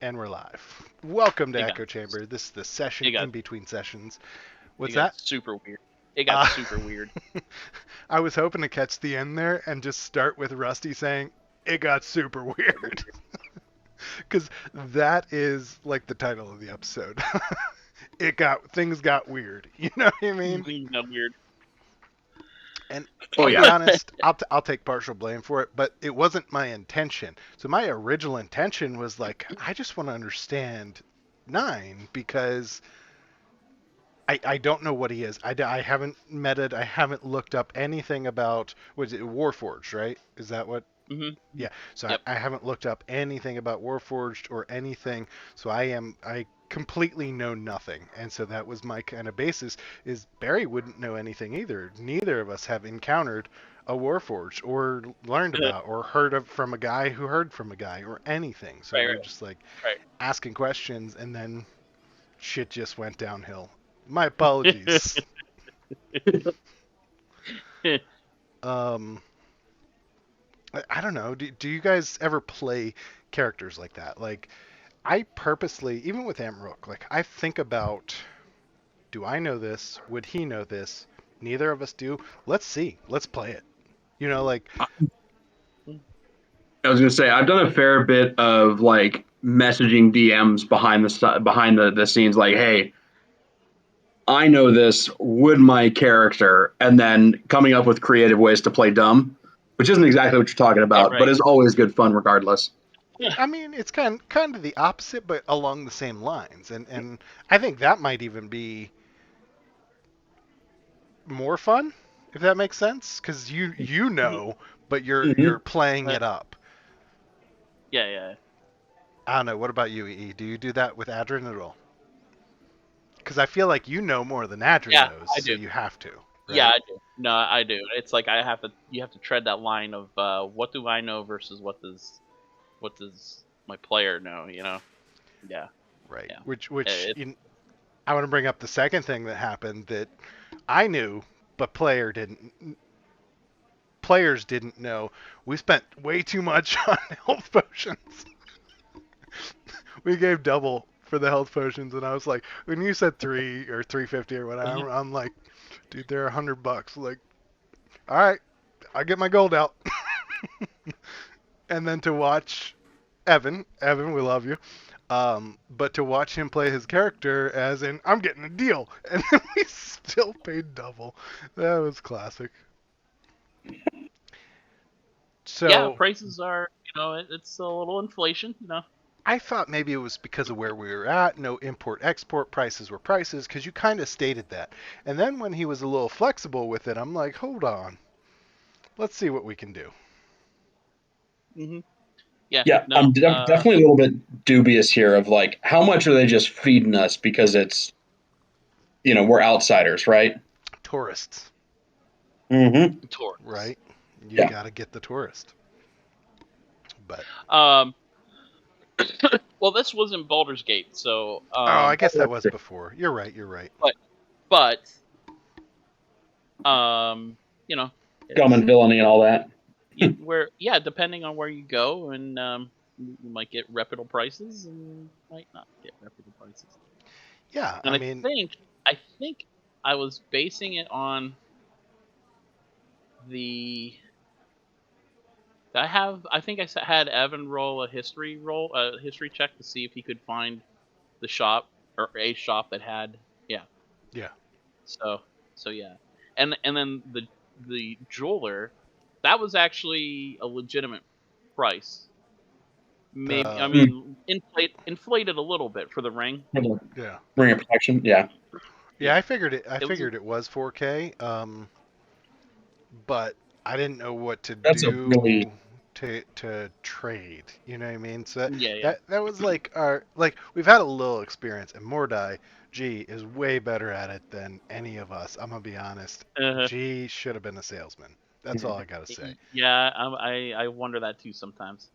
And we're live. Welcome to It got Echo Chamber. This is the it session got in between sessions. it What's got that? super weird. It got Uh, super weird. I was hoping to catch the end there and just start with Rusty saying, it got super weird. Because that is like the title of the episode. Things got weird. You know what I mean? Things got weird. And Oh I'll be yeah. honest, I'll take partial blame for it, but it wasn't my intention. So my original intention was like, I just want to understand Nine because I don't know what he is. I haven't met it. I haven't looked up anything about, was it Warforged, right? Is that what? hmm Yeah. So Yep. I haven't looked up anything about Warforged or anything. So I completely know nothing. And so that was my kind of basis is Barry wouldn't know anything either. Neither of us have encountered a Warforged or learned about or heard of from a guy who heard from a guy or anything. So Right. we're just like Right. asking questions and then shit just went downhill. My apologies. Right. Um, I don't know. Do you guys ever play characters like that? Like, I purposely, even with Amrook, like, I think about, do I know this? Would he know this? Neither of us do. Let's see. Let's play it. You know, like, I was gonna say I've done a fair bit of like messaging DMs behind the scenes, like, hey, I know this. Would my character, and then coming up with creative ways to play dumb, which isn't exactly what you're talking about, but Right. is always good fun regardless. I mean, it's kind of the opposite, but along the same lines. And I think that might even be more fun, if that makes sense, because you know, but you're Mm-hmm. playing Uh, it up. yeah. Yeah. I don't know. What about you, E? Do you do that with Adrian at all? Because I feel like you know more than Adrian Yeah. knows, I so do. you have to, Yeah. right? I do. No, I do. It's like I have to. You have to tread that line of what do I know versus what does my player know. Yeah. Right. Yeah. Which It, I want to bring up the second thing that happened that I knew, but players didn't know. We spent way too much on health potions. We gave double for the health potions, and I was like, when you said 350 or whatever, I'm like, dude, they're $100. Like, all right, I get my gold out. And then to watch Evan, we love you. But to watch him play his character as in, I'm getting a deal, and then we still paid double. That was classic. yeah. So Prices are. It's a little inflation. I thought maybe it was because of where we were at. No import export prices were prices because you kind of stated that. And then when he was a little flexible with it, I'm like, hold on, let's see what we can do. hmm Yeah. Yeah, No. I'm definitely a little bit dubious here of like how much are they just feeding us because it's we're outsiders, right? Tourists, Mm-hmm. Taurus. right? You Yeah. got to get the tourist. But Um. Well, this was in Baldur's Gate, so oh, I guess that was before. You're right. You're right. but um, you know, Scum it's and villainy and all that. where yeah, depending on where you go, and you might get reputable prices, and might not get reputable prices. Yeah, I And I mean, think I think I was basing it on the I think had Evan roll a history check to see if he could find the shop or a shop that had yeah. yeah. So yeah, and then the jeweler, that was actually a legitimate price. Maybe I The Mm. mean inflated a little bit for the ring. yeah. Ring of protection. Yeah. Yeah, Yeah, I figured it. I it was. figured it was 4K. But I didn't know what to That's a really do to trade. You know what I mean? So Yeah, yeah. that was like our like we've had a little experience, and Mordai G is way better at it than any of us. I'm gonna be honest. Uh, G should have been a salesman. That's all I gotta say. yeah, I wonder that too sometimes.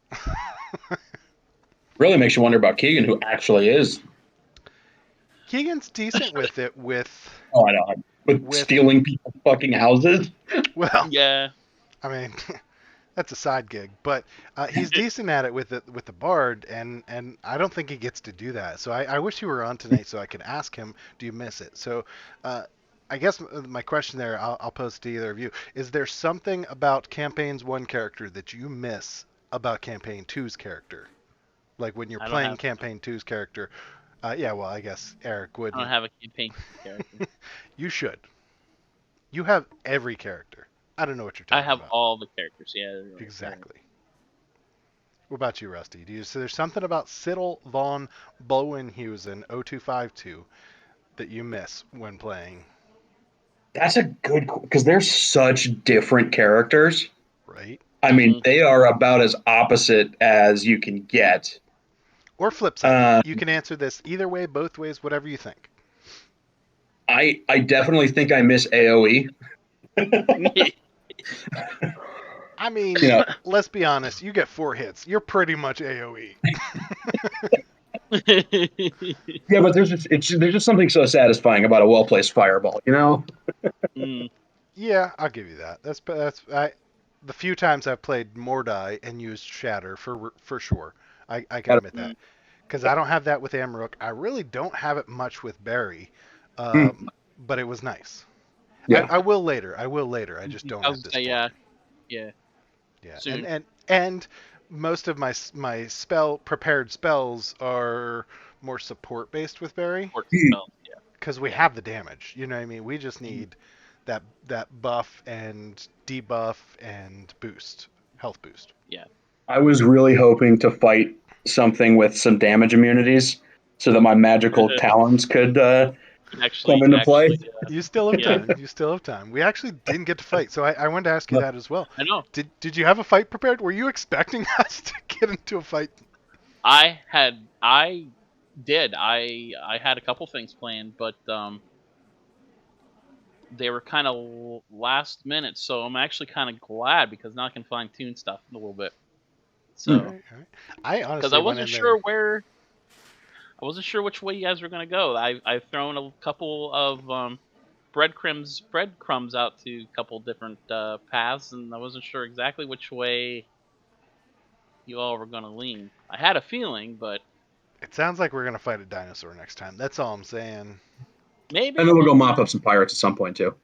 really makes you wonder about Keegan, who actually is. Keegan's decent with it. Oh, I know. With With stealing people's fucking houses. well, Yeah, I mean, That's a side gig, but he's decent at it with the bard, and I don't think he gets to do that. So I wish he were on tonight so I could ask him, do you miss it? So uh, I guess my question there, I'll pose to either of you: is there something about campaign's one character that you miss about campaign two's character? Like when you're I don't playing have campaign two's character? Yeah, well, I guess Eric I don't wouldn't. have a campaign character. You should. You have every character. I don't know what you're I talking have about. all the characters. Yeah. Exactly. What about you, Rusty? So there's something about Siddle von Bowenhuizen 0252 that you miss when playing, That's a good because they're such different characters. right? I mean, Hmm. they are about as opposite as you can get. Or flip side. Uh, You can answer this either way, both ways, whatever you think. I definitely think I miss AOE. I You mean, know, let's be honest. You get 4 hits. You're pretty much AOE. yeah, but there's just something so satisfying about a well placed fireball. You know, Mm, Yeah, I'll give you that. The few times I've played Mordai and used Shatter for sure. I can admit mm, that. Because I don't have that with Amarok. I really don't have it much with Barry, mm, but it was nice. yeah, I will later. I will later. I just don't I at was gonna this say point. yeah, Yeah, soon. and most of my prepared spells are more support based with Barry Support mm, spells. because we Yeah, have the damage. You know what I mean? We just yeah. need that buff and debuff and health boost. Yeah. I was really hoping to fight something with some damage immunities so that my magical talons could come into Actually, play. You still have yeah. time. You still have time. We actually didn't get to fight, so I wanted to ask you that as well. I know. Did you have a fight prepared? Were you expecting us to get into a fight? I did. I had a couple things planned, but they were kind of last minute, so I'm actually kind of glad because now I can fine tune stuff a little bit. All Mm. So, right, all right. I because honestly went in there. I wasn't sure which way you guys were gonna go. I've thrown a couple of breadcrumbs out to a couple different paths, and I wasn't sure exactly which way you all were gonna lean. I had a feeling, but It sounds like we're gonna fight a dinosaur next time. That's all I'm saying. And maybe, then we'll go maybe mop not. up some pirates at some point too.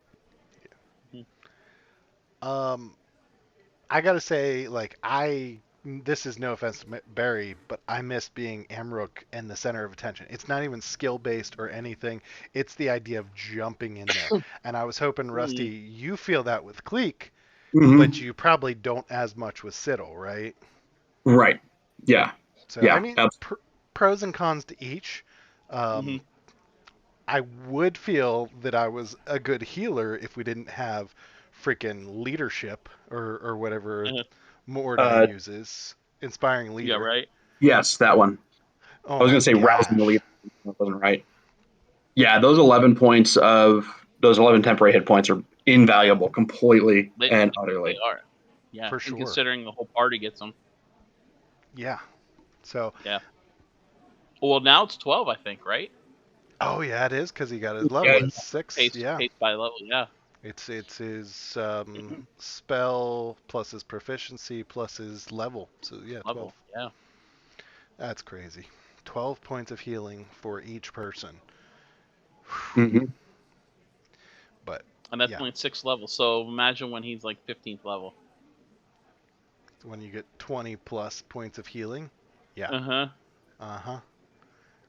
Mhm. Um, I gotta say, like this is no offense to Barry, but I miss being Amrook and the center of attention. It's not even skill based or anything. It's the idea of jumping in there. And I was hoping, Rusty, Mm, you feel that with Cleek, but Hmm. you probably don't as much with Siddle, right? Right. Yeah. So I Yeah. mean, pros and cons to each. mhm, Um, I would feel that I was a good healer if we didn't have freaking leadership or whatever uh, Mordai Uh, uses, inspiring yeah, leader. right. yes, that one. Oh I was my going to say rousing the gosh. leader. That wasn't right. Yeah, those 11 temporary hit points are invaluable completely and They utterly. are. Yeah, For and sure. considering the whole party gets them. Yeah. So, Yeah. Well, now it's 12, I think, right? oh yeah, it is because he got his Yeah, level. It's 6. Yeah. Paced by level. Yeah. It's his spell plus his proficiency plus his level. So yeah, 12. Level. Yeah. That's crazy. 12 points of healing for each person. hmm But And that's yeah, only 6th level. So imagine when he's like 15th level. when you get 20 plus points of healing, yeah. Uh huh. Uh-huh.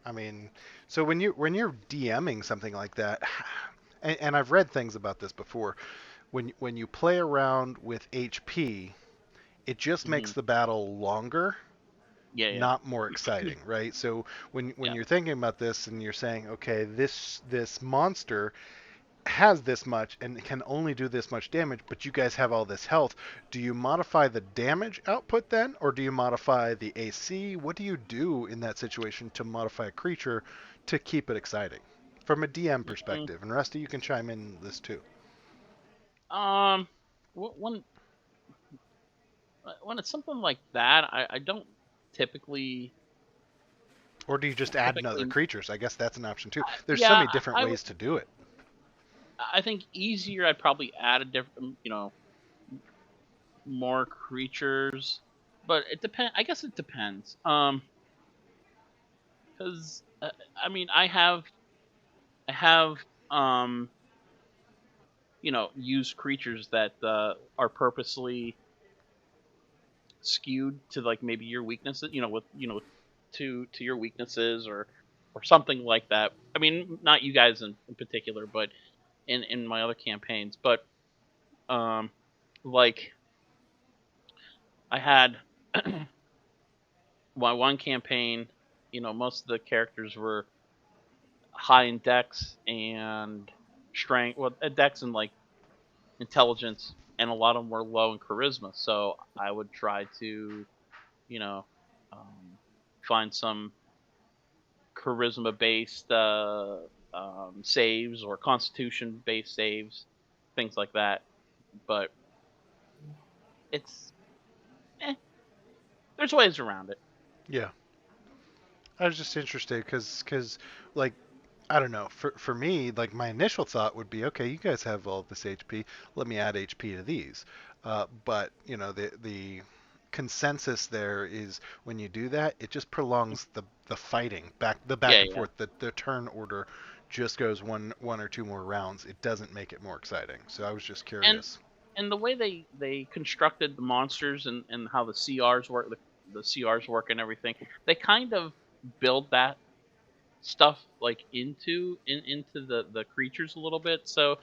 I mean, so when you're DMing something like that, and I've read things about this before, when you play around with HP, it just Hmm. makes the battle longer, Yeah. Yeah. not more exciting, right? So when Yeah. you're thinking about this and you're saying, okay, this monster has this much and can only do this much damage, but you guys have all this health. Do you modify the damage output then, or do you modify the AC? What do you do in that situation to modify a creature to keep it exciting from a DM Mm, perspective? And Rusty, you can chime in this too. um. When when it's something like that, I don't typically Or do you just add another typically. creatures? I guess that's an option too. There's so Yeah. many different I would. ways to do it. I think easier. I'd probably add a different. more creatures, but it depends. I guess it depends. Because I mean, I have um, used creatures that are purposely skewed to like maybe your weaknesses, with to your weaknesses or something like that. I mean, not you guys in particular, but in my other campaigns. But um, like I had my one campaign, most of the characters were high in dex and strength, well, dex and like intelligence, and a lot of them were low in charisma. So I would try to, you know, um, find some charisma based saves or constitution based saves, things like that. But it's eh, there's ways around it. Yeah. I was just interested because like I don't know. For me, like my initial thought would be, okay, you guys have all this HP. Let me add HP to these. But the consensus there is when you do that, it just prolongs the fighting the back Yeah, and yeah. forth. The turn order just goes one or two more rounds. It doesn't make it more exciting. So I was just And curious. and the way they constructed the monsters and how the CRs work, the CRs work and everything, they kind of build that stuff like into the creatures a little bit. So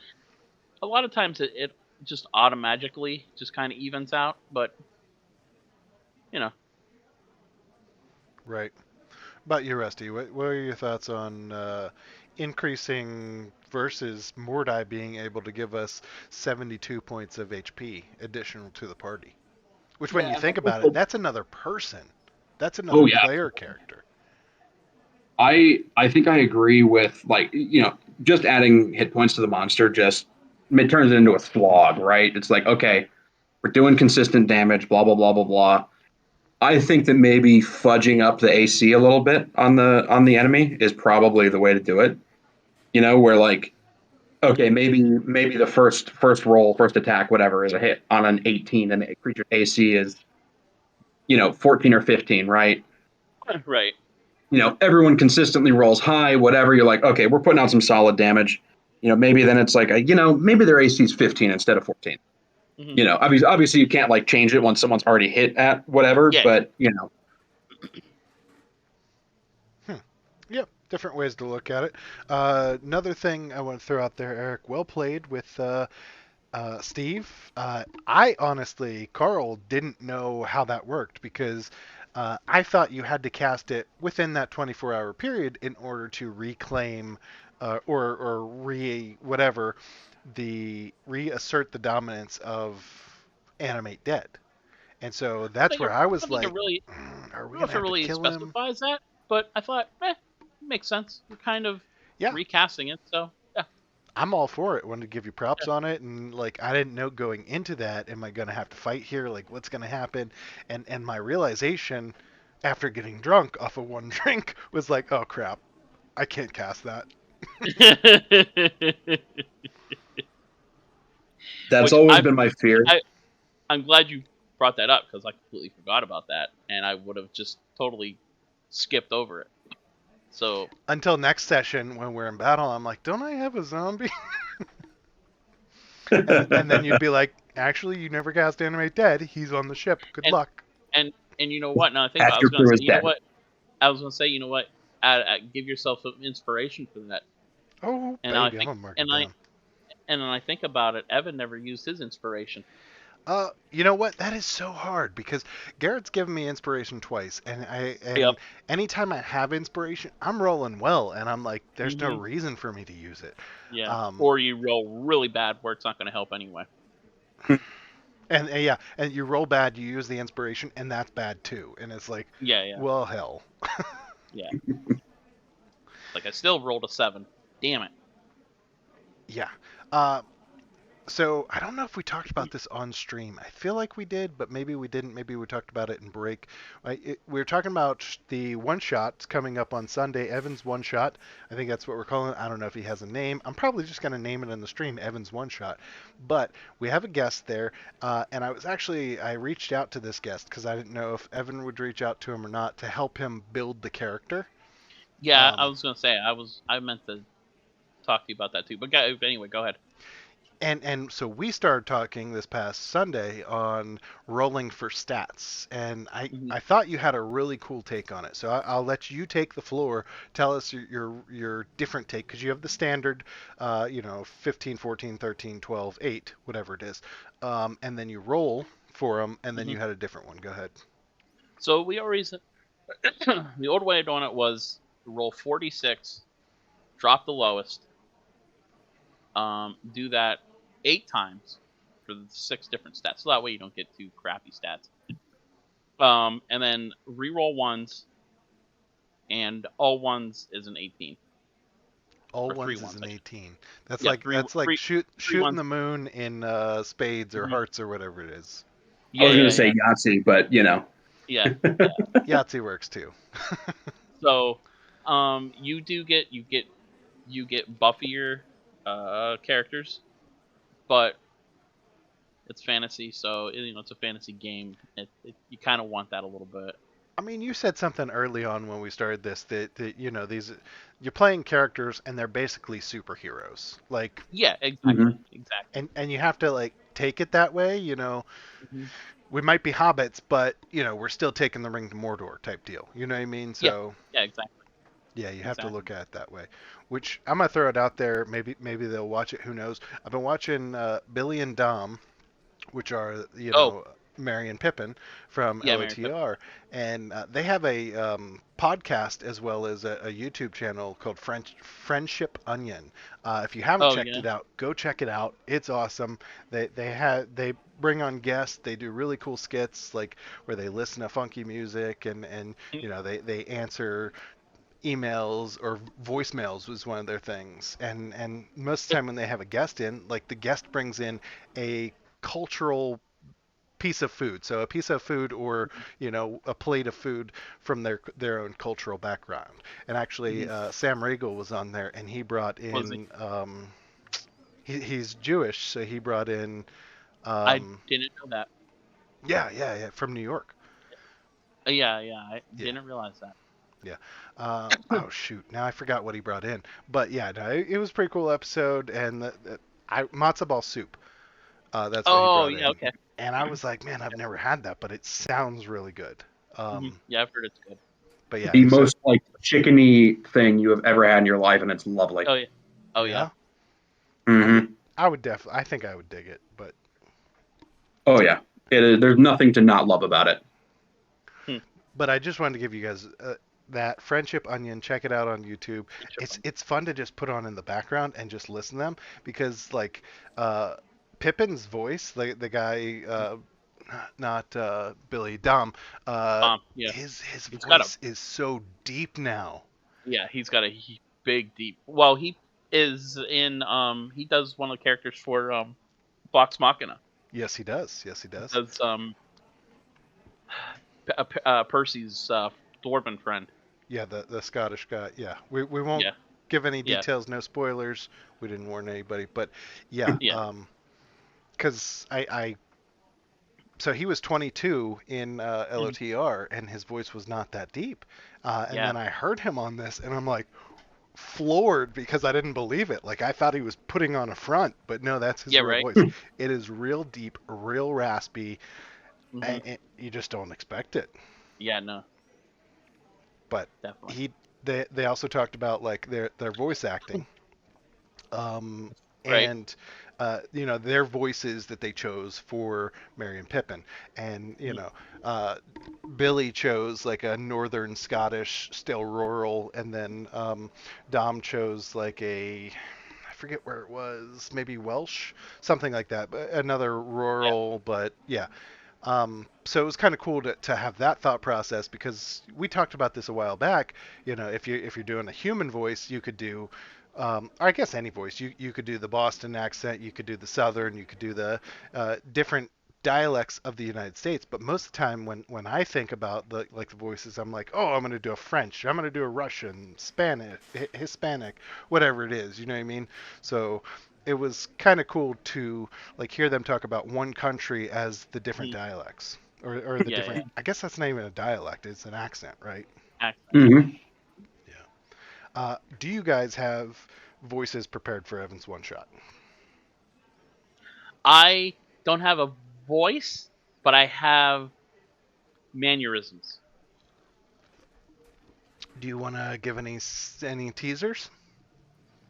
a lot of times it just automatically just kind of evens out. But you know, Right. About you, Rusty, what are your thoughts on increasing versus Mordai being able to give us 72 points of HP additional to the party? Which, when you Yeah. think about it, that's another person. That's Oh another yeah. player character. I think I agree with, like, just adding hit points to the monster just it turns it into a slog, right? It's like, okay, we're doing consistent damage, blah blah blah blah blah. I think that maybe fudging up the AC a little bit on the enemy is probably the way to do it. Where, like, okay, maybe the first roll, first attack, whatever, is a hit on an 18, and the creature's AC is 14 or 15, right? right? Everyone consistently rolls high, whatever. You're like, okay, we're putting out some solid damage. Maybe then it's like, maybe their AC is 15 instead of 14. Hmm. Obviously you can't like change it once someone's already hit at whatever, Yeah, but Hmm. Yep, different ways to look at it. Another thing I want to throw out there, Eric. Well played with Steve. I honestly, Carl, didn't know how that worked because I thought you had to cast it within that 24-hour period in order to reclaim or whatever reassert the dominance of animate dead. And so that's where I I was don't think it like, really. are I we don't know gonna if it have to really kill him? specifies that, but I thought, makes sense. You're kind of Yeah, recasting it, so yeah, I'm all for it. Wanted to give you props on it, and like I didn't know going into that, am I gonna have to fight here? Like what's gonna happen? And my realization after getting drunk off of one drink was like, oh crap, I can't cast that. yeah. that's Which always been my fear. I'm glad you brought that up because I completely forgot about that, and I would have just totally skipped over it. So Until next session when we're in battle, I'm like, don't I have a zombie? And then you'd be like, actually, you never cast animate dead. He's on the ship. Good and luck. and you know what? Now I think about, it, Half I your was gonna crew say, is dead. you know what? Give yourself some inspiration for that. Oh And now I baby, I'm think, gonna mark it and I down. and then I think about it. Evan never used his inspiration. You know what? That is so hard because Garrett's given me inspiration twice, Yep. and anytime I have inspiration, I'm rolling well, and I'm like, there's no Hmm. reason for me to use it. Yeah. Um, Or you roll really bad where it's not going to help anyway. and yeah, and you roll bad, you use the inspiration, and that's bad too. And it's like, Yeah. Yeah. well, hell, Yeah. Like I still rolled a 7. Damn it. yeah. Uh, So I don't know if we talked about this on stream. I feel like we did, but maybe we didn't. Maybe we talked about it in break. We were talking about the one shot coming up on Sunday. Evan's one shot. I think that's what we're calling it. I don't know if he has a name. I'm probably just going to name it in the stream, Evan's one shot. But we have a guest there, and I reached out to this guest because I didn't know if Evan would reach out to him or not to help him build the character. Yeah, I Um, was gonna say I meant to talk to you about that too. But anyway, go ahead. and so we started talking this past Sunday on rolling for stats, and Hmm. I thought you had a really cool take on it. So I'll let you take the floor. Tell us your different take because you have the standard, 15, 14, 13, 12, 8, whatever it is, and then you roll for them, and then Hmm. you had a different one. Go ahead. So we always the old way of doing it was roll 46, drop the lowest, do that 8 times for the 6 different stats. So that way you don't get too crappy stats. And then re-roll ones, and all ones is an 18, All or three ones is ones. an I should. 18. Yeah, That's like three shooting ones. the moon in spades or Hmm. hearts or whatever it is. I Yeah, was gonna yeah, say yeah, Yahtzee, but yeah, yeah. Yahtzee works too. So, you get buffier characters, but it's fantasy, so it's a fantasy game. You kind of want that a little bit. I mean, you said something early on when we started this that these you're playing characters and they're basically superheroes. Like, Yeah, hmm exactly, exactly. and you have to like take it that way. Hmm. We might be hobbits, but we're still taking the ring to Mordor type deal. You know what I mean? Yeah, So yeah, exactly, yeah, you have to exactly. look at it that way. Which I'm gonna throw it out there. Maybe they'll watch it. Who knows? I've been watching Billy and Dom, which are Oh, Merry and Pippin from yeah, Mary Pippin. LOTR, and they have a podcast as well as a YouTube channel called Friendship Onion. If you haven't Oh checked yeah. it out, go check it out. It's awesome. They bring on guests. They do really cool skits like where they listen to funky music and they answer emails or voicemails was one of their things. And most of the time when they have a guest in, like the guest brings in a cultural piece of food. So a piece of food or, a plate of food from their own cultural background. And actually, Hmm. Sam Riegel was on there and he brought Was he? in, he's Jewish, so he brought in, I um, didn't know that. yeah, from New York. Yeah, yeah, I Yeah. didn't realize that. Yeah. Oh shoot! Now I forgot what he brought in. But yeah, no, it was a pretty cool episode, and matzo ball soup. That's what he Oh brought yeah, in, okay. and I was like, man, I've never had that, but it sounds really good. Hmm. Um, Yeah, I've heard it's good. but the yeah, so most like chickeny thing you have ever had in your life, and it's lovely. Oh yeah. Oh yeah. yeah, I would, hmm I would definitely, I think I would dig it. But Oh yeah, it is. There's nothing to not love about it. Hmm. I just wanted to give you guys that Friendship Onion. Check it out on YouTube. Interesting. It's fun to just put on in the background and just listen to them because like uh, Pippin's voice, the guy, not Billy Dom, Yeah, his he's got a voice is so deep now. yeah, he's got a big deep. Well, he is in he does one of the characters for Vox Machina. Yes, he does. Yes, he He does. does Percy's dwarven friend. Yeah, the Scottish guy. Yeah, we won't Yeah, give any yeah, details. No spoilers. We didn't warn anybody, but yeah, yeah. because I so he was 22 in Mhm. LOTR, and his voice was not that deep. And Yeah, then I heard him on this, and I'm like floored because I didn't believe it. Like I thought he was putting on a front, but no, that's his yeah, real right. voice. It is real deep, real raspy, Hmm. and you just don't expect it. Yeah, no, But definitely. he they also talked about like their voice acting. Um, Right. and their voices that they chose for Merry and Pippin, and Mhm. uh, Billy chose like a northern Scottish, still rural, and then Dom chose like I forget where it was, maybe Welsh, something like that, but another Yeah. rural, but yeah. So it was kind of cool to have that thought process because we talked about this a while back. If you're doing a human voice, you could do I guess any voice. You could do the Boston accent, you could do the Southern, you could do the different dialects of the United States. But most of the time, when I think about the voices, I'm like, oh, I'm gonna do a French, I'm gonna do a Russian, Spanish, Hispanic, whatever it is. You know what I mean? So it was kind of cool to like hear them talk about one country as the different Mhm. dialects or the Yeah, different. yeah. I guess that's not even a dialect; it's an accent, right? Accent. Yeah. Hmm. Yeah. Do you guys have voices prepared for Evan's one shot? I don't have a voice, but I have mannerisms. Do you want to give any teasers?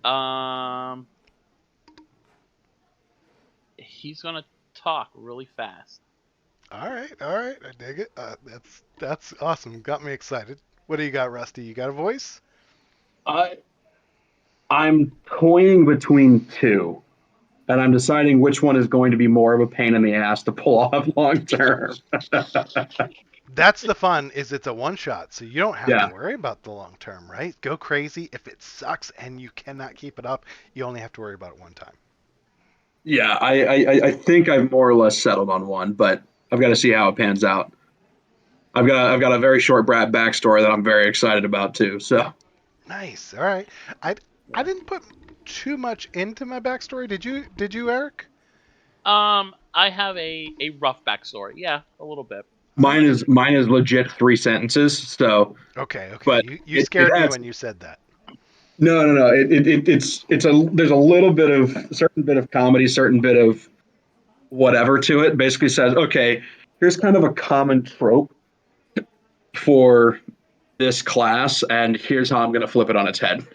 Um, he's gonna talk really fast. All right, I dig it. That's awesome. Got me excited. What do you got, Rusty? You got a voice? I I'm toying between two, and I'm deciding which one is going to be more of a pain in the ass to pull off long term. That's the fun. Is it's a one shot, so you don't have to Yeah, worry about the long term, right? Go crazy. If it sucks and you cannot keep it up, you only have to worry about it one time. yeah. I think I've more or less settled on one, but I've got to see how it pans out. I've got a very short Brad backstory that I'm very excited about too. So Nice. All right. I I Yeah. didn't put too much into my backstory. Did you? Did you, Eric? I have a rough backstory. Yeah, a little bit. All right. mine is legit 3 sentences. So, Okay. Okay. but You it scared me has when you said that. no. It's a there's a little bit of certain bit of comedy, certain bit of whatever to it. Basically says, okay, here's kind of a common trope for this class, and here's how I'm going to flip it on its head.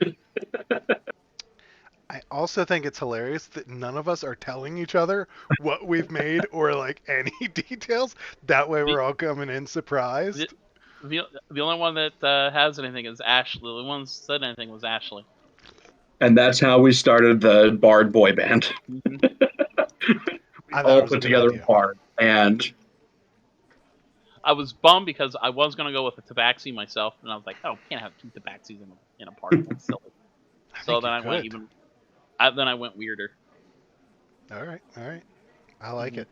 I also think it's hilarious that none of us are telling each other what we've made or like any details. That way The we're all coming in the surprised. the only one that has anything is Ashley. The only one that said anything was Ashley. And that's how we started the Bard boy band. Hmm. We I thought it all was a put good together a idea. Bard, and I was bummed because I was gonna go with a Tabaxi myself, and I was like, oh, can't have two Tabaxis in a party. That's silly. I So think then you I went could. even. Then I went weirder. All right. All right. I like Hmm. it.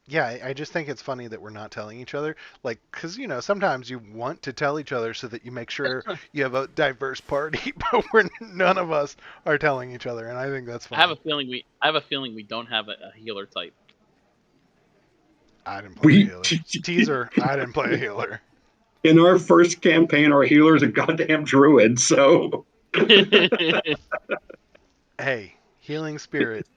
Yeah, I just think it's funny that we're not telling each other. Like, because, sometimes you want to tell each other so that you make sure you have a diverse party, but none of us are telling each other. And I think that's I have a funny. feeling we don't have a healer type. I didn't play a we healer. Teaser, I didn't play a healer. in our first campaign, our healer is a goddamn druid. So, Hey, healing spirit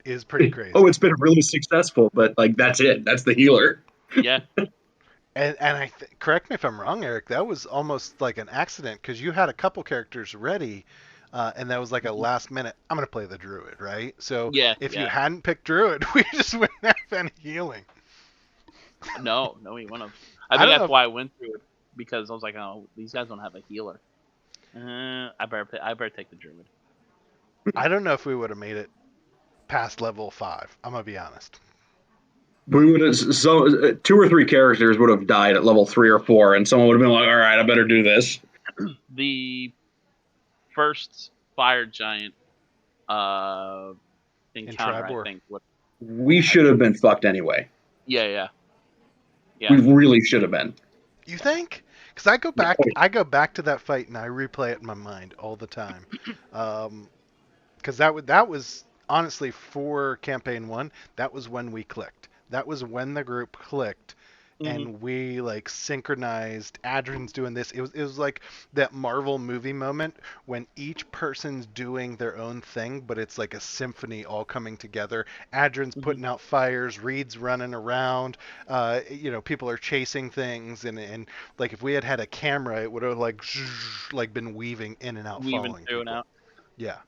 is pretty oh, crazy. it's been really successful, but like that's it. That's the healer. Yeah. And correct me if I'm wrong, Eric. That was almost like an accident because you had a couple characters ready, and that was like a Mhm. last minute. I'm gonna play the druid, right? So Yeah, if you yeah. hadn't picked druid, we just wouldn't have any healing. No, he wouldn't have. I I think don't know. that's why I went through it because I was like, oh, these guys don't have a healer. I better take the druid. I don't know if we would have made it past level 5. I'm gonna be honest. We would have two or three characters would have died at level 3 or 4, and someone would have been like, "All right, I better do this." The first fire giant uh In encounter, I Tribor, think. What? We I, should have been fucked anyway. Yeah, yeah, We yeah. really should have been. you think? Because I go back to that fight and I replay it in my mind all the time. Um, because that was honestly for campaign 1. That was when we clicked. That was when the group clicked, Hmm. and we like synchronized. Adrian's doing this. It was like that Marvel movie moment when each person's doing their own thing, but it's like a symphony all coming together. Adrian's Hmm. putting out fires, Reed's running around. People are chasing things, and like if we had had a camera, it would have like been weaving in and out, Weaving following through and people. out. Yeah.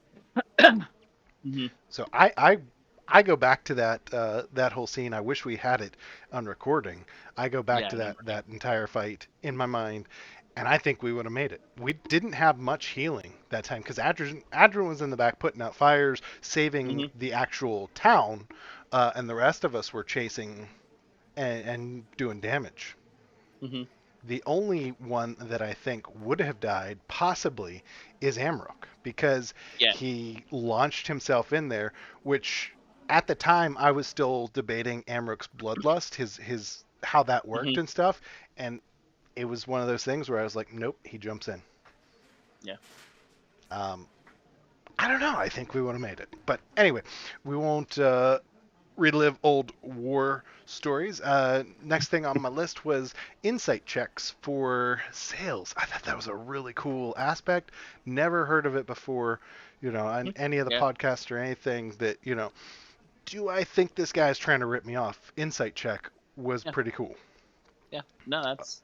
Hmm. So I go back to that whole scene. I wish we had it on recording. I go back Yeah, to I that never did. that entire fight in my mind, and I think we would have made it. We didn't have much healing that time because Adrian was in the back putting out fires, saving Hmm. the actual town, and the rest of us were chasing and doing damage. Hmm. The only one that I think would have died, possibly, is Amrook, because Yeah. he launched himself in there, which at the time I was still debating Amrook's bloodlust, his how that worked Hmm. and stuff, and it was one of those things where I was like, nope, he jumps in. Yeah. Um, I don't know. I think we would have made it, but anyway, we won't relive old war stories. Next thing on my list was insight checks for sales. I thought that was a really cool aspect. Never heard of it before, on any of the Yeah. podcasts or anything that, do I think this guy's trying to rip me off? Insight check was Yeah. pretty cool. Yeah. No, that's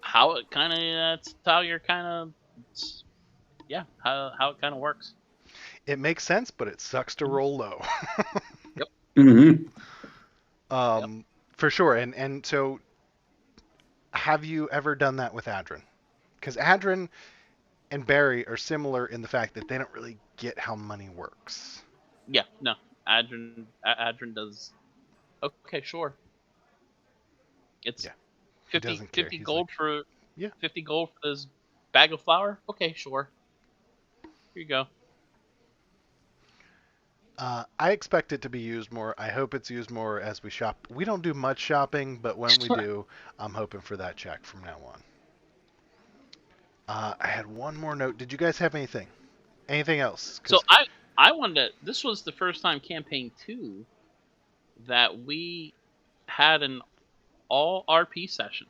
how it kind of. That's how you're kind of. Yeah. How it kind of works. It makes sense, but it sucks to Mhm. roll low. Yep. Mm-hmm. Yep. For sure. And so have you ever done that with Adrin? Because Adrin and Barry are similar in the fact that they don't really get how money works. Yeah. No. Adrian does. Okay. Sure. It's Yeah, he 50, doesn't care. 50 He's like, gold for yeah. 50 gold for this bag of flour. Okay. Sure. Here you go. I expect it to be used more. I hope it's used more as we shop. We don't do much shopping, but when we do, I'm hoping for that check from now on. I had one more note. Did you guys have anything? Anything else? So Because I wanted to. This was the first time campaign 2 that we had an all RP session.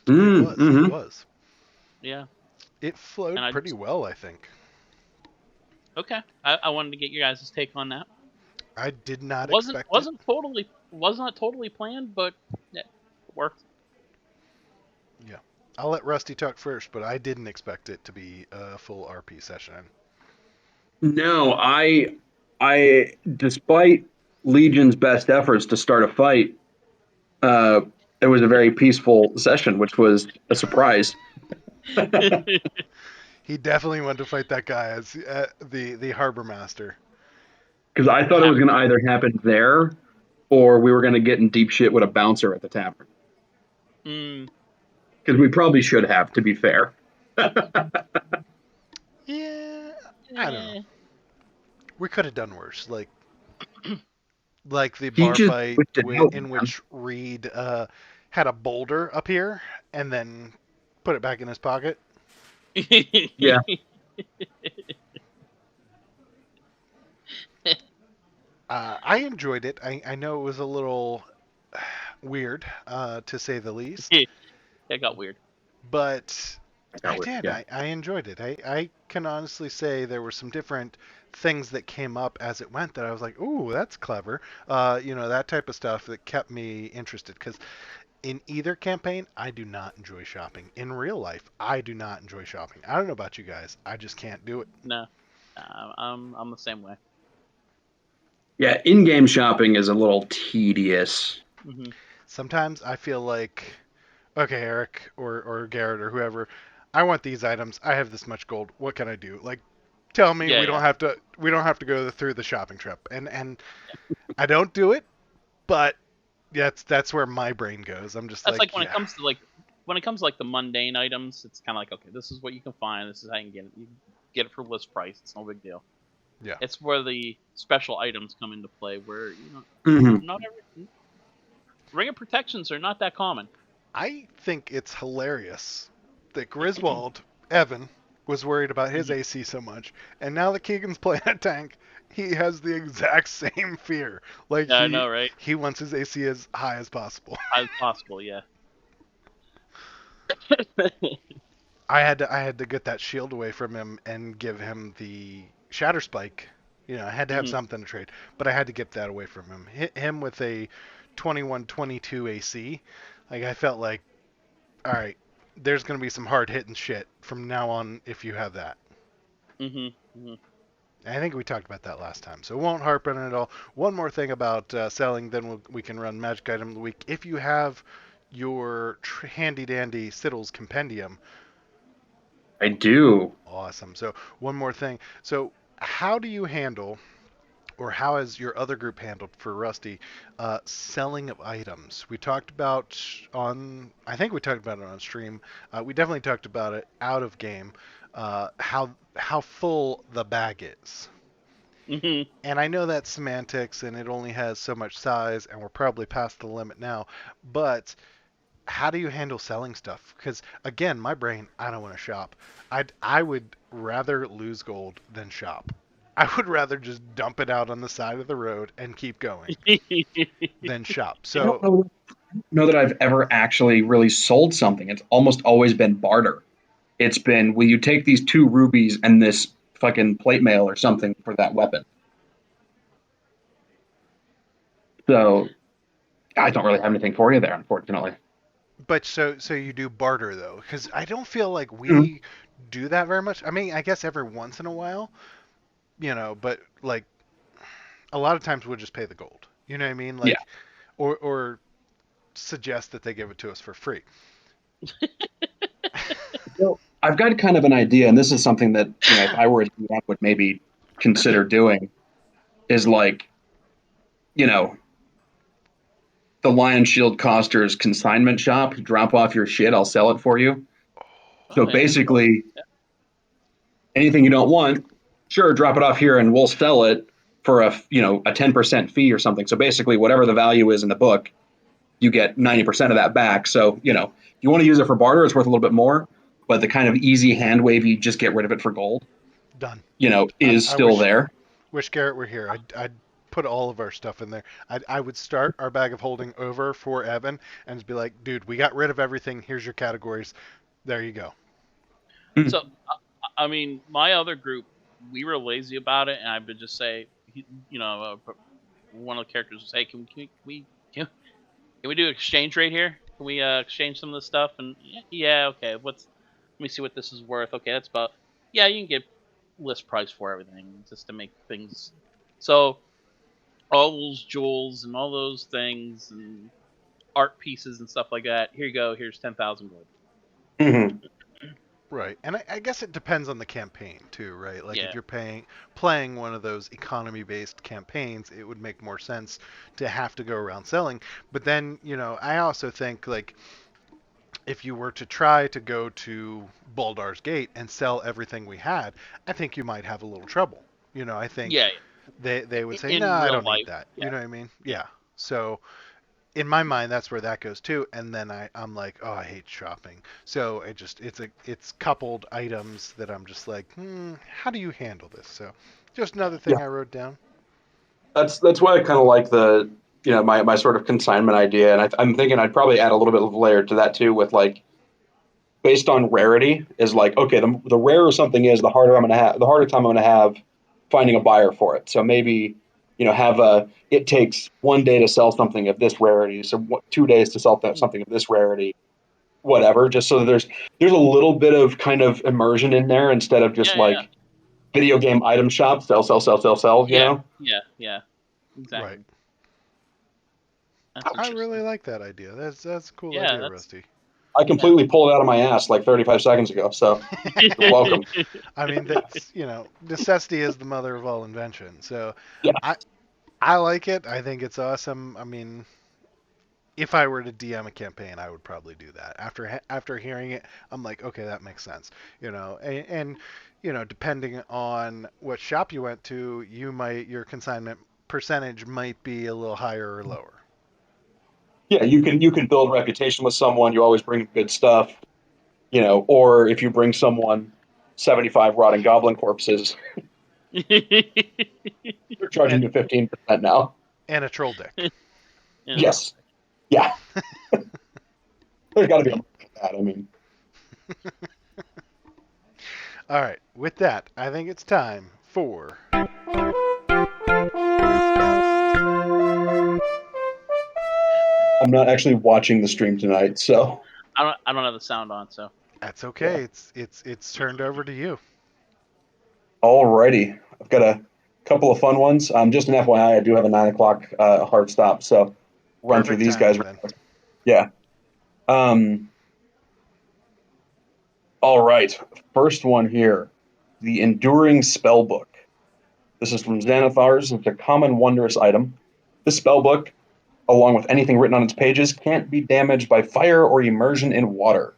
it was. It Mm-hmm. was. Yeah. It And flowed I pretty just well, I think. okay. I wanted to get your guys' take on that. I did not Wasn't expect it. wasn't totally was not totally planned, but yeah, it worked. Yeah. I'll let Rusty talk first, but I didn't expect it to be a full RP session. No, despite Legion's best efforts to start a fight, uh, it was a very peaceful session, which was a surprise. He definitely wanted to fight that guy as the harbor master. Because I thought it was going to either happen there or we were going to get in deep shit with a bouncer at the tavern. Mm, Because we probably should have, to be fair. Yeah, I don't know. eh. We could have done worse, like the He bar just fight twisted out, in man. which Reed had a boulder up here and then put it back in his pocket. Yeah. I enjoyed it. I know it was a little weird, to say the least, That got weird. but I got I weird. did. Yeah. I enjoyed it. I can honestly say there were some different things that came up as it went that I was like, ooh, that's clever. That type of stuff that kept me interested. Because in either campaign, I do not enjoy shopping. In real life, I do not enjoy shopping. I don't know about you guys. I just can't do it. No, I'm the same way. Yeah. In game shopping is a little tedious. Hmm. Sometimes I feel like, okay, Eric or Garrett or whoever, I want these items. I have this much gold. What can I do? Like, tell me Yeah, yeah. we don't have to go through the shopping trip. And I don't do it, but that's where my brain goes. I'm just That's like like, when it yeah, comes to like the mundane items. It's kind of like okay, this is what you can find. This is how you can get it. You can get it for list price. It's no big deal. yeah. It's where the special items come into play, where Mm-hmm. not every ring of protections are not that common. I think it's hilarious that Griswold Evan was worried about his Mhm. AC so much, and now that Keegan's playing a tank, he has the exact same fear. Like Yeah, I know, right? he wants his AC as high as possible. As possible, yeah. I had to get that shield away from him and give him the shatter spike. I had to have Hmm. something to trade, but I had to get that away from him. Hit him with a 21-22 AC. Like I felt like, all right, there's gonna be some hard hitting shit from now on if you have that. Hmm. Hmm. I think we talked about that last time, so won't harp on it at all. One more thing about selling, then we can run Magic Item of the Week. If you have your handy dandy Siddle's Compendium, I do. awesome. So one more thing. So how do you handle or how has your other group handled for Rusty selling of items? We talked about I think we talked about it on stream. We definitely talked about it out of game. How full the bag is. Hmm. And I know that's semantics, and it only has so much size, and we're probably past the limit now. But how do you handle selling stuff? Because again, my brain, I don't want to shop. I would rather lose gold than shop. I would rather just dump it out on the side of the road and keep going than shop. I don't So, know that I've ever actually really sold something. It's almost always been barter. It's been, will you take these 2 rubies and this fucking plate mail or something for that weapon? So I don't really have anything for you there, unfortunately. but so you do barter though, because I don't feel like Mhm. we do that very much. I mean, I guess every once in a while, but like a lot of times we'll just pay the gold. You know what I mean? Yeah. Like, or suggest that they give it to us for free. So I've got kind of an idea, and this is something that, if I were a DM would maybe consider doing, is like, you know, the Lion Shield Costers consignment shop, drop off your shit, I'll sell it for you. So Oh yeah. basically, anything you don't want, sure, drop it off here and we'll sell it for a 10% fee or something. So basically, whatever the value is in the book, you get 90% of that back. So, if you want to use it for barter, it's worth a little bit more. But the kind of easy hand wavy, just get rid of it for gold, Done. is I still there. wish Garrett were here. I'd put all of our stuff in there. I would start our bag of holding over for Evan and just be like, dude, we got rid of everything. Here's your categories. There you go. Mm. So I mean, my other group, we were lazy about it, and I would just say, one of the characters would say, can we do exchange rate here? Can we exchange some of the stuff? And yeah, okay. Let me see what this is worth. Okay, that's about, yeah. You can get list price for everything just to make things. So all those jewels and all those things and art pieces and stuff like that. Here you go. Here's 10,000 gold. Mm-hmm. Right. And I guess it depends on the campaign too, right? Like if Yeah, you're playing one of those economy based campaigns, it would make more sense to have to go around selling. But then, I also think like if you were to try to go to Baldar's Gate and sell everything we had, I think you might have a little trouble. I think yeah. they would say, "No, In I real don't need life, that." yeah, You know what I mean? yeah, Yeah. So in my mind, that's where that goes too. And then I'm like, oh, I hate shopping. So it's coupled items that I'm just like, how do you handle this? So just another Yeah, thing I wrote down. that's why I kind of like the my sort of consignment idea, and I'm thinking I'd probably add a little bit of layer to that too, with like based on rarity is like, okay, the rarer something is, the harder time I'm going to have finding a buyer for it. So maybe, have it takes 1 day to sell something of this rarity, so 2 days to sell something of this rarity, whatever, just so that there's a little bit of kind of immersion in there instead of just yeah, yeah, like video game item shop, sell, sell, sell, sell, sell, yeah, yeah, yeah. Right. Exactly. That's I really interesting. like that idea. That's a cool Yeah, idea, that's Rusty. I yeah. completely pulled it out of my ass like 35 seconds ago. So you're welcome. I mean, that's necessity is the mother of all invention. So Yeah. I I like it. I think it's awesome. I mean, if I were to DM a campaign, I would probably do that. After hearing it, I'm like, okay, that makes sense. And depending on what shop you went to, your consignment percentage might be a little higher or lower. Yeah, you can build reputation with someone. You always bring good stuff, or if you bring someone 75 rotting goblin corpses, they're charging And you 15% now. and a troll dick. Yeah. Yes. Yeah. There's got to be a market for that. I mean, All right. With that, I think it's time for. I'm not actually watching the stream tonight, so I don't have the sound on, so That's yeah. okay. It's turned over to you. Alrighty. I've got a couple of fun ones. Just an FYI, I do have a 9 o'clock hard stop, so run through Perfect these guys timing real then. quick. Yeah. Um, all right. First one here, the Enduring Spellbook. This is from Xanathars. It's a common wondrous item. This spellbook, along with anything written on its pages, can't be damaged by fire or immersion in water.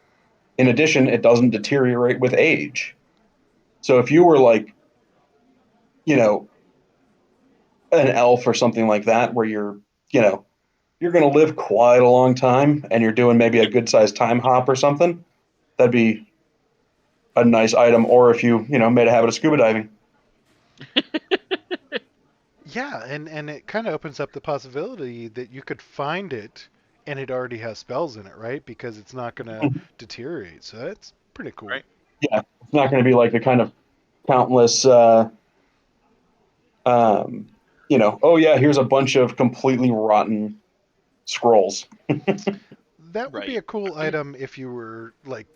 In addition, it doesn't deteriorate with age. So if you were like, you know, an elf or something like that, where you're going to live quite a long time and you're doing maybe a good sized time hop or something, that'd be a nice item. Or if made a habit of scuba diving. Yeah, and it kind of opens up the possibility that you could find it and it already has spells in it, right? Because it's not going to deteriorate. So that's pretty cool. Right. Yeah, it's not going to be like the kind of countless, oh yeah, here's a bunch of completely rotten scrolls. That would be Right. a cool item if you were like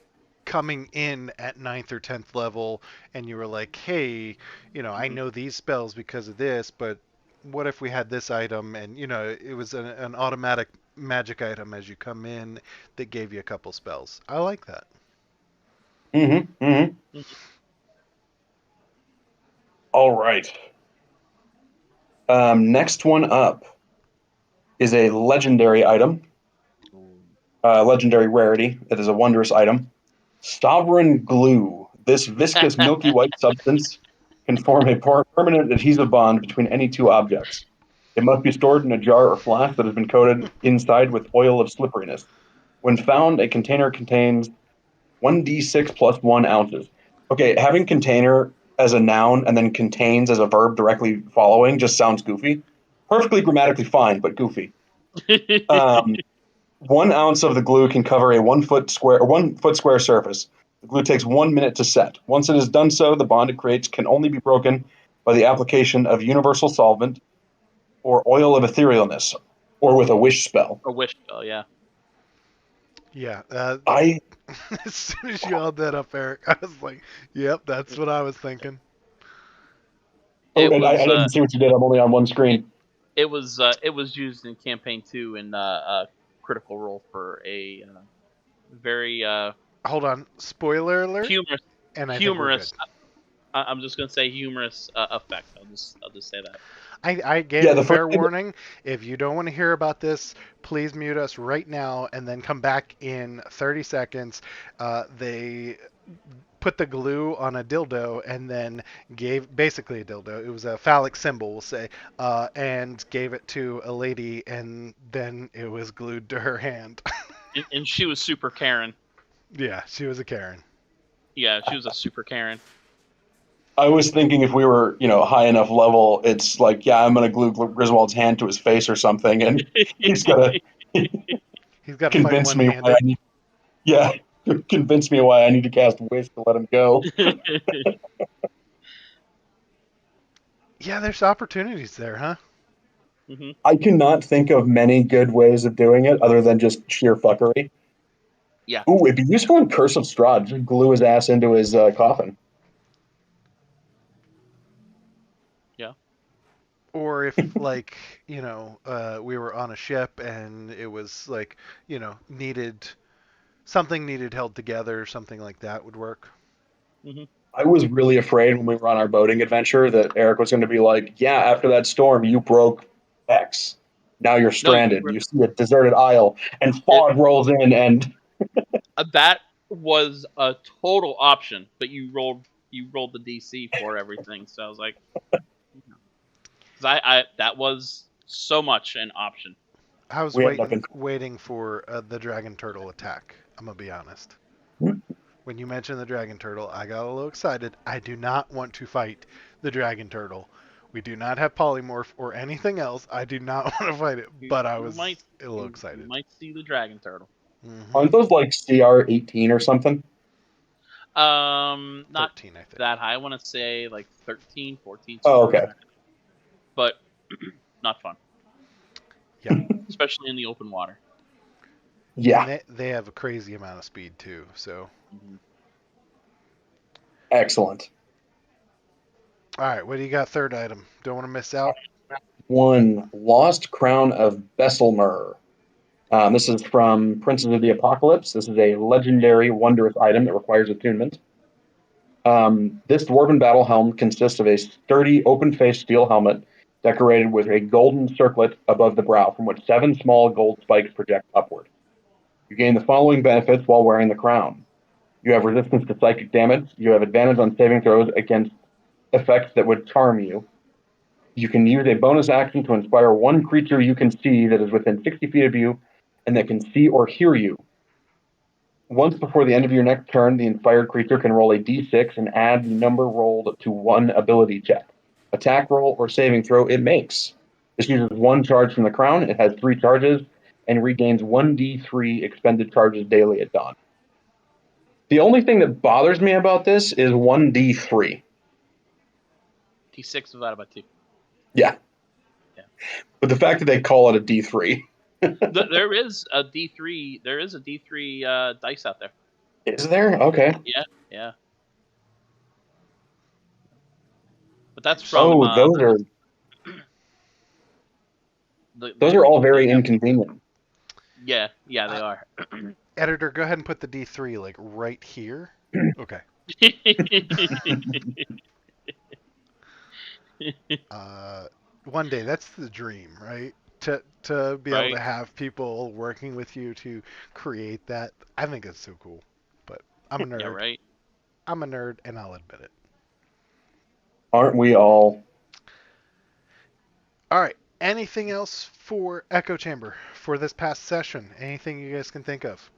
coming in at ninth or 10th level and you were like, hey, I know these spells because of this, but what if we had this item and, it was an automatic magic item as you come in that gave you a couple spells. I like that. Mm-hmm. Mm-hmm. Mhm. All right. Next one up is a legendary item, Ooh. legendary rarity. It is a wondrous item. Sovereign glue. This viscous, milky white substance can form a permanent adhesive bond between any two objects. It must be stored in a jar or flask that has been coated inside with oil of slipperiness. When found, a container contains 1d6 plus 1 ounces. Okay, having container as a noun and then contains as a verb directly following just sounds goofy. Perfectly grammatically fine, but goofy. Um, 1 ounce of the glue can cover a 1 foot square or 1 foot square surface. The glue takes 1 minute to set. Once it has done so, the bond it creates can only be broken by the application of universal solvent or oil of etherealness, or with a wish spell. A wish spell, yeah. Yeah. I As soon as you held that up, Eric, I was like, yep, that's what I was thinking. oh, It and I was didn't see what you did. I'm only on one screen. it was used in campaign 2 in critical role for a very Hold on. Spoiler alert. humorous And I think we're good. humorous I'm just gonna say humorous effect. I'll just say that. I gave Yeah, a the first fair warning. If you don't want to hear about this, please mute us right now and then come back in 30 seconds. They put the glue on a dildo and then gave basically a dildo. It was a phallic symbol, we'll say, and gave it to a lady, and then it was glued to her hand. And she was super Karen. Yeah, she was a Karen. Yeah, she was a super Karen. I was thinking if we were, high enough level, it's like, yeah, I'm gonna glue Griswold's hand to his face or something, and he's gonna He's got to fight convince me why I one-handed. need, yeah, convince me why I need to cast Wish to let him go. Yeah, there's opportunities there, huh? hmm I cannot think of many good ways of doing it other than just sheer fuckery. Yeah. Ooh, it'd be useful in Curse of Strahd. Just glue his ass into his coffin. Yeah. Or if like we were on a ship and it was like needed something needed held together, something like that would work. hmm I was really afraid when we were on our boating adventure that Eric was going to be like, yeah, after that storm, you broke X. Now you're No, stranded. You see a deserted isle, and it, fog rolls in, and that was a total option, but you rolled the DC for everything. So I was like, because I that was so much an option. I was we end up waiting for the dragon turtle attack. I'm gonna be honest. in. When you mentioned the dragon turtle, I got a little excited. I do not want to fight the dragon turtle. We do not have polymorph or anything else. I do not want to fight it, but I You was might a little you excited. might see the dragon turtle. Hmm. Aren't those like CR 18 or something? Not 13, I think. that high. I want to say like 13, 14, Oh, somewhere in okay. there. But not fun, Yep. especially in the open water. And Yeah, they have a crazy amount of speed too. So, hmm excellent. all right, what do you got? Third item. Don't want to miss out. One Lost Crown of Besselmer. This is from Princes of the Apocalypse. This is a legendary, wondrous item that requires attunement. This dwarven battle helm consists of a sturdy, open-faced steel helmet decorated with a golden circlet above the brow, from which 7 small gold spikes project upward. You gain the following benefits while wearing the crown. You have resistance to psychic damage. You have advantage on saving throws against effects that would charm you. You can use a bonus action to inspire one creature you can see that is within 60 feet of you and that can see or hear you. Once before the end of your next turn, the inspired creature can roll a d6 and add the number rolled to one ability check, attack roll, or saving throw it makes. This uses 1 charge from the crown. It has 3 charges and regains 1d3 expended charges daily at dawn. The only thing that bothers me about this is 1d3. T6 divided by 2. Yeah. Yeah. But the fact that they call it a d3. There is a D3. There is a D3 dice out there. Is there? Okay. Yeah. But that's from. Those are all very inconvenient. Yeah, they are. Editor, go ahead and put the D3 like right here. Okay. One day, that's the dream, right? To be able to have people working with you to create that. I think it's so cool. But I'm a nerd. Yeah, right. I'm a nerd, and I'll admit it. Aren't we all? All right. Anything else for Echo Chamber for this past session? Anything you guys can think of?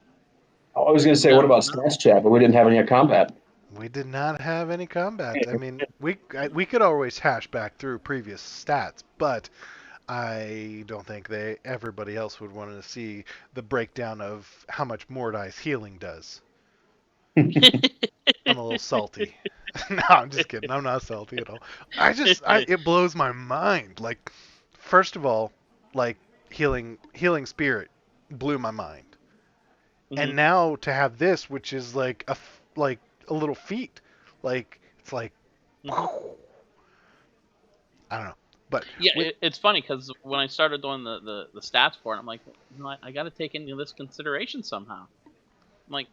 I was going to say, what about Smash Chat? But we didn't have any combat. We did not have any combat. I mean, we could always hash back through previous stats, but I don't think everybody else would want to see the breakdown of how much Mordai's healing does. I'm a little salty. No, I'm just kidding. I'm not salty at all. It blows my mind. Like, first of all, like healing spirit blew my mind, and now to have this, which is like a little feat, like it's like, I don't know. But yeah, it's funny because when I started doing the stats for it, I'm like, I got to take into this consideration somehow. I'm like,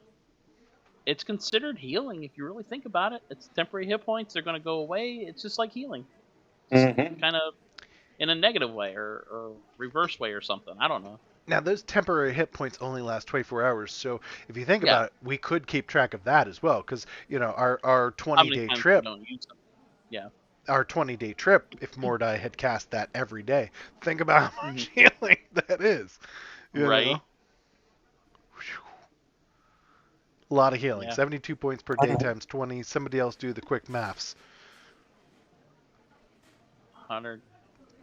it's considered healing if you really think about it. It's temporary hit points; they're going to go away. It's just like healing, kind of in a negative way or reverse way or something. I don't know. Now, those temporary hit points only last 24 hours, so if you think about it, we could keep track of that as well, because our 20-day trip. Yeah. Our 20-day trip, if Mordai had cast that every day, think about how much healing that is. You know? A lot of healing. 72 points per day times 20. Somebody else do the quick maths. 100.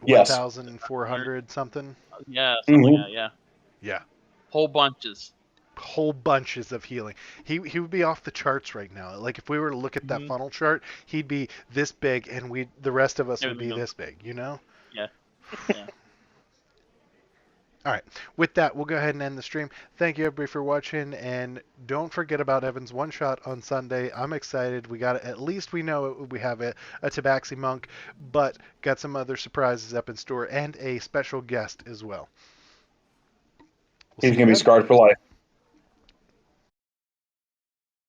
1,400 something? Yeah, something like that, yeah. Yeah. Whole bunches of healing. He would be off the charts right now. Like if we were to look at that funnel chart, he'd be this big and the rest of us would be this big, you know? Yeah. All right. With that, we'll go ahead and end the stream. Thank you everybody for watching, and don't forget about Evan's one shot on Sunday. I'm excited. We got it. At least we know we have a Tabaxi monk, but got some other surprises up in store and a special guest as well. He's going to be scarred for life.